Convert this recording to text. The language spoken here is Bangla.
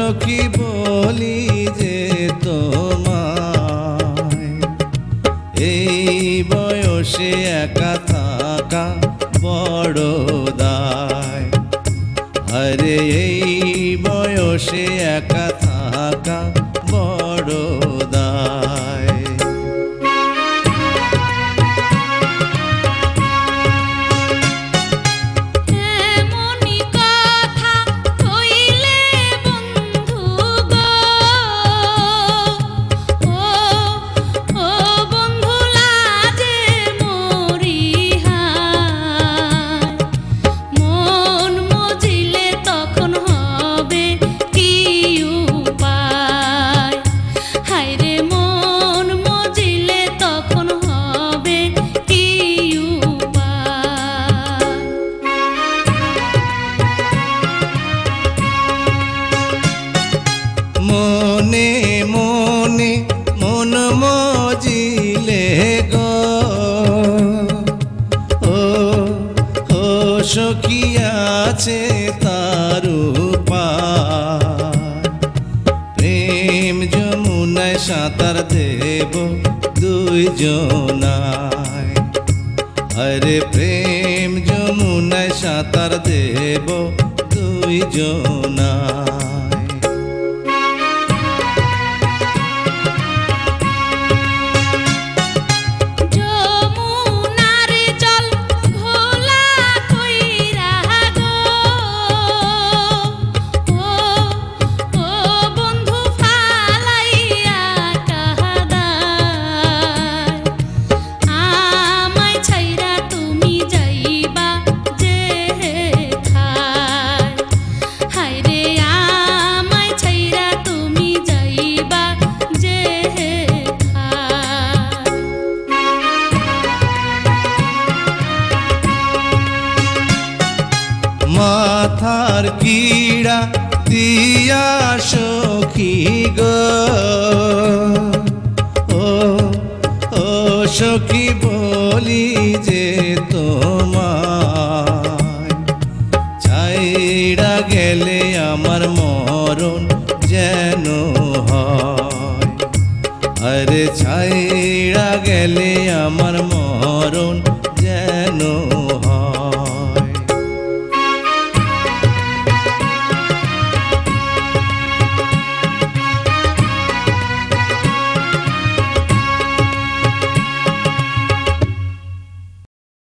সখী বলি যে তোমায়, এই বয়সে একা থাকা বড় দায়। আরে এই বয়সে একা থাকা বড় দায়। মনে মনে মন মজিলে গো, ও ও সখী আছে তার উপায়। প্রেম যমুনায় সাঁতার দেব দুইজনায়, আরে প্রেম যমুনায় সাঁতার দেব দুইজনায়। মাথার কিড়া দিয়া সখী গো, ও ও সখী বলি যে তো